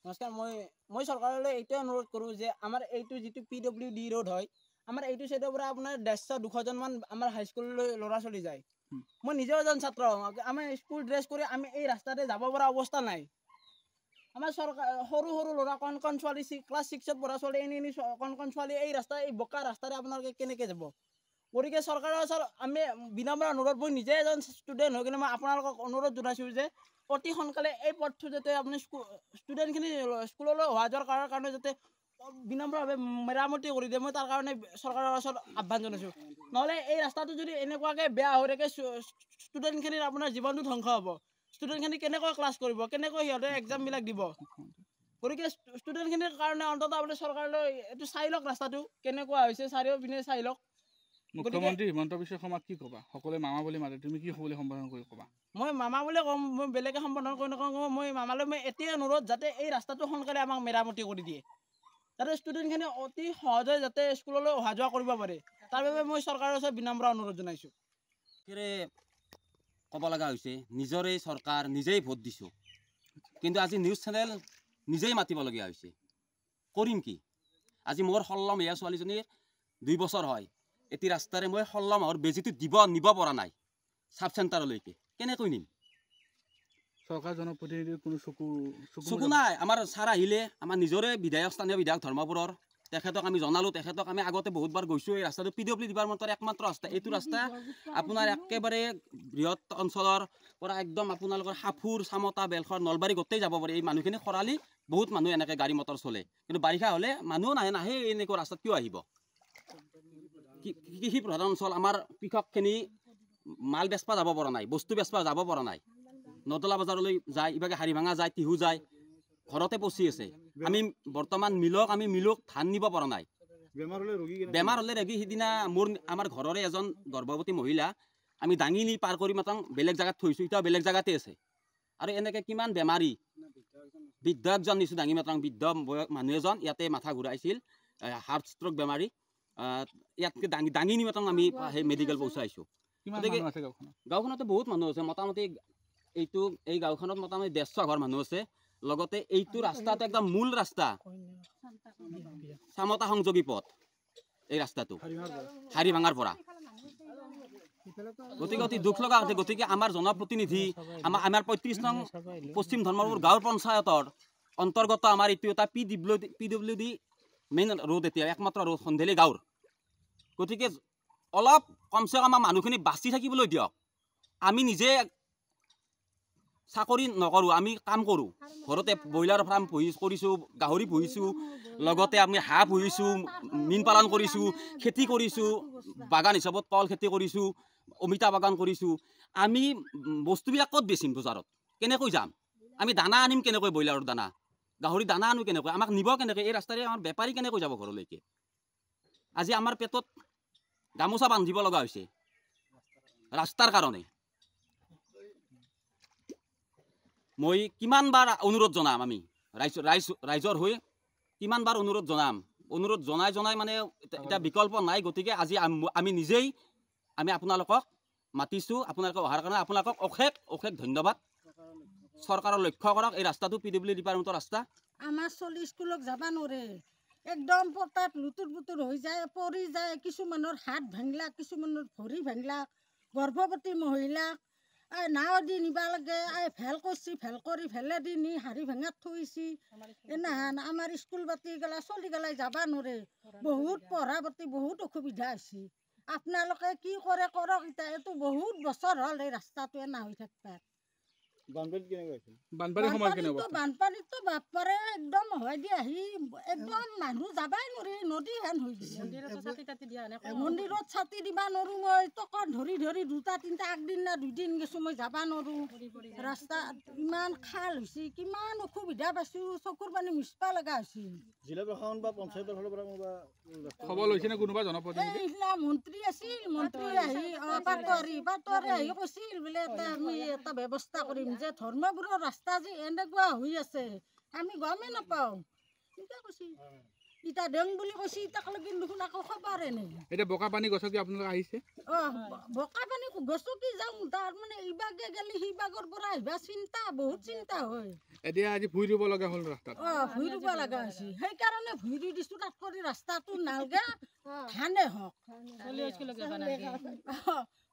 নমস্কাৰ, মই চৰকাৰলৈ এইটোৱে অনুৰোধ কৰোঁ যে আমাৰ এইটো যিটো PWD ৰোড হয়, আমাৰ এইটো চাইডৰ পৰা আপোনাৰ 150-200জন মান আমাৰ হাইস্কুললৈ ল'ৰা ছোৱালী যায়। মই নিজেও এজন ছাত্ৰ, আমি স্কুল ড্ৰেছ কৰি আমি এই ৰাস্তাতে যাব পৰা অৱস্থা নাই। আমাৰ চৰকাৰ সৰু ল'ৰা কণ ছোৱালী ক্লাছ 6ত পঢ়া ছোৱালী এনে কণ ছোৱালী এই বোকা ৰাস্তাৰে আপোনালোকে কেনেকৈ যাব? গতিকে চৰকাৰৰ ওচৰত আমি বিনম্ৰ অনুৰোধ, মই নিজে এজন ষ্টুডেণ্ট হৈ কিনে মই আপোনালোকক অনুৰোধ জনাইছোঁ যে অতি সোনকালে এই পথটো যাতে আপুনি ষ্টুডেণ্টখিনি স্কুললৈ অহা যোৱাৰ কাৰণে যাতে বিনম্ৰভাৱে মেৰামতি কৰি দিয়ে, মই তাৰ কাৰণে চৰকাৰৰ ওচৰত আহ্বান জনাইছোঁ। নহ'লে এই ৰাস্তাটো যদি এনেকুৱাকৈ বেয়া হৈ থাকে, ষ্টুডেণ্টখিনিৰ আপোনাৰ জীৱনটো ধ্বংস হ'ব। ষ্টুডেণ্টখিনি কেনেকৈ ক্লাছ কৰিব, কেনেকৈ সিহঁতে এক্সামবিলাক দিব? গতিকে ষ্টুডেণ্টখিনিৰ কাৰণে অন্ততঃ আপুনি চৰকাৰলৈ এইটো চাই লওক, ৰাস্তাটো কেনেকুৱা হৈছে চাৰিওপিনে চাই লওক। মুখ্যমন্ত্ৰী হিমন্ত বিশ্ব শৰ্মাক কি ক'বা? সকলোৱে মামা বুলি মাতে, তুমি কি বুলি সম্বোধন কৰি ক'বা? মই মামা বুলি ক'ম, মই বেলেগে সম্বোধন কৰি নকওঁ। মই মামালৈ এতিয়াই অনুৰোধ যাতে এই ৰাস্তাটো সোনকালে আমাক মেৰামতি কৰি দিয়ে, যাতে ষ্টুডেণ্টখিনি অতি সহজে যাতে স্কুললৈ অহা যোৱা কৰিব পাৰে, তাৰ বাবে মই চৰকাৰৰ ওচৰত বিনম্ৰ অনুৰোধ জনাইছোঁ। ক'ব লগা হৈছে নিজৰে চৰকাৰ, নিজেই ভোট দিছোঁ, কিন্তু আজি নিউজ চেনেল নিজেই মাতিবলগীয়া হৈছে। কৰিম কি? আজি মোৰ 16 মাহীয়া ছোৱালীজনীৰ 2 বছৰ হয়, এটি ৰাস্তাৰে মই 16 মাহৰ বেজীটো নিব পৰা নাই চাব চেণ্টাৰলৈকে, কেনেকৈ নিম? চৰকাৰ জনপ্ৰতিনিধিৰ কোনো চকু নাই। আমাৰ ছাৰ আহিলে, আমাৰ নিজৰে বিধায়ক, স্থানীয় বিধায়ক ধৰ্মপুৰৰ, তেখেতক আমি জনালোঁ। তেখেতক আমি আগতে বহুতবাৰ গৈছোঁ। এই ৰাস্তাটো PWD ডিপাৰ্টমেণ্টৰ একমাত্ৰ ৰাস্তা। এইটো ৰাস্তা আপোনাৰ একেবাৰে বৃহৎ অঞ্চলৰ পৰা একদম আপোনালোকৰ হাফুৰ, চামতা, বেলখৰ, নলবাৰী গোটেই যাব পাৰে। এই মানুহখিনি খৰালি বহুত মানুহ এনেকৈ গাড়ী মটৰ চলে, কিন্তু বাৰিষা হ'লে মানুহ নাহে এনেকুৱা ৰাস্তাত কিয় আহিব? কৃষি প্ৰধান অঞ্চল, আমাৰ কৃষকখিনি মাল বেচবা যাব পৰা নাই, বস্তু বেচবা যাব পৰা নাই। নদলা বজাৰলৈ যায়, ইভাগে হাৰিভাঙা যায়, টিহু যায়, ঘৰতে পচি আছে। আমি বৰ্তমান মিলক ধান নিব পৰা নাই। বেমাৰ হ'লে ৰোগী সিদিনা আমাৰ ঘৰৰে এজন গৰ্ভৱতী মহিলা আমি দাঙি নি পাৰ কৰি মাত্ৰ বেলেগ জেগাত থৈছোঁ, এতিয়াও বেলেগ জেগাতে আছে। আৰু এনেকৈ কিমান বেমাৰী, বৃদ্ধ একজন নিছোঁ দাঙি মাত্ৰ, বৃদ্ধ মানুহ এজন ইয়াতে মাথা ঘূৰাইছিল, হাৰ্ট ষ্ট্ৰক বেমাৰী, ইয়াতকৈ দাঙি নি মাত্ৰ আমি সেই মেডিকেল পহুচাইছোঁ। গাঁওখনতে বহুত মানুহ আছে, মোটামুটি এই গাঁওখনত মোটামুটি 150 ঘৰ মানুহ আছে। লগতে এইটো ৰাস্তাটো একদম মূল ৰাস্তা, চামতা সংযোগী পথ, এই ৰাস্তাটো হাৰিভাঙাৰ পৰা। গতিকে অতি দুখ লগা হৈছে। গতিকে আমাৰ জনপ্ৰতিনিধি, আমাৰ 35 নং পশ্চিম ধৰ্মপুৰ গাঁৱৰ পঞ্চায়তৰ অন্তৰ্গত আমাৰ এইটো এটা PWD মেইন ৰোড, এতিয়া একমাত্ৰ ৰোড সন্ধেলি গাঁৱৰ। গতিকে অলপ কমচে কম আমাৰ মানুহখিনি বাচি থাকিবলৈ দিয়ক। আমি নিজে চাকৰি নকৰোঁ, আমি কাম কৰোঁ। ঘৰতে ব্ৰইলাৰ ফাৰ্ম কৰিছোঁ, গাহৰি পুহিছোঁ, লগতে আমি হাঁহ পুহিছোঁ, মীন পালন কৰিছোঁ, খেতি কৰিছোঁ, বাগান হিচাপত কল খেতি কৰিছোঁ, অমিতা বাগান কৰিছোঁ। আমি বস্তুবিলাক ক'ত বেচিম? বজাৰত কেনেকৈ যাম? আমি দানা আনিম কেনেকৈ? ব্ৰইলাৰৰ দানা, গাহৰি দানা আনো কেনেকৈ? আমাক নিব কেনেকৈ? এই ৰাস্তাৰে আমাৰ বেপাৰী কেনেকৈ যাব ঘৰলৈকে? আজি আমাৰ পেটত গামোচা বান্ধিব লগা হৈছে ৰাস্তাৰ কাৰণে। মই কিমানবাৰ অনুৰোধ জনাম, আমি ৰাইজৰ হৈ কিমানবাৰ অনুৰোধ জনাই মানে এতিয়া বিকল্প নাই। গতিকে আজি আমি নিজেই আপোনালোকক মাতিছোঁ, আপোনালোকে অহাৰ কাৰণে আপোনালোকক অশেষ ধন্যবাদ। চৰকাৰৰ লক্ষ্য কৰক, এই ৰাস্তাটো PWD ডিপাৰ্টমেণ্টৰ ৰাস্তা। আমাৰ চলি স্কুলত যাব নোৱাৰে, একদম পতাত লুতুৰ পুতুৰ হৈ যায়, পৰি যায়। কিছুমানৰ হাত ভাঙলা, কিছুমানৰ ভৰি ভাঙলা, গৰ্ভৱতী মহিলা নাও দি নিবা লাগে, ভেল কৰিছে, ভেল কৰি ভেলেদি নি হাৰি ভাঙাত থৈছি। এনাহান আমাৰ স্কুল বাতি গেলা চলি গেলাই যাব নোৱাৰে, বহুত পঢ়া পাতি বহুত অসুবিধা হৈছে। আপোনালোকে কি কৰে কৰক, এতিয়া এইটো বহুত বছৰ হ'ল এই ৰাস্তাটো এনা হৈ থাকবা। বানপানীতো বাপৰে একদম হয় দি আহি একদম মানুহ যাবাই নোৱাৰি, নদী হেন হৈ গৈছে। মন্দিৰত ছাতি দিবা নোৱাৰো, মই টকত ধৰি 2-3টা আগদিন না 2 দিন গেছো, মই যাবা নোৱাৰো। ৰাস্তা ইমান খাল হৈছে, কিমান অসুবিধা পাইছো, চকুৰ পানী মুচবা লগা হৈছে। জিলা প্ৰশাসন বা পঞ্চায়তৰ ফালৰ পৰা খবৰ লৈছে নে কোনোবা জনপ্ৰতিনিধি? সেইদিনা মন্ত্ৰী আছিল, মন্ত্ৰী আহি পাটোৱাৰী আহি কৈছিল বোলে আমি এটা ব্যৱস্থা কৰিম, যে ধৰ্মপুৰৰ ৰাস্তা যে এনেকুৱা হৈ আছে আমি গমেই নাপাওঁ, এনেকুৱা কৈছিল। ইটা দেং বুলি কৈছে ইটাকলৈকে দেখোন আকৌ খবৰে নাই এতিয়া বোকাপানী গছকি আপোনালোক আহিছে বোকাপানী গছকি যাওঁ তাৰমানে ইবাগে গেলি সিবাগৰ পৰা আহিবা চিন্তা বহুত চিন্তা হয় এতিয়া আজি ভুই ৰুব লগা হ'ল ৰাস্তাত ভুই ৰুব লগা হৈছে সেইকাৰণে ভুই ৰুই দিছোঁ তাত কৰি ৰাস্তাটো নালগে ধানে হওক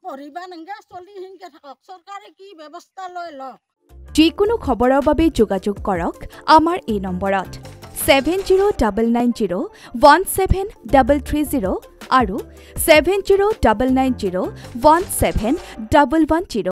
পঢ়িবা নাংগে চলি সেনেকে থাকক চৰকাৰে কি ব্যৱস্থা লৈ লওক যিকোনো খবৰৰ বাবে যোগাযোগ কৰক আমাৰ এই নম্বৰত 7099017330 আৰু 7099017110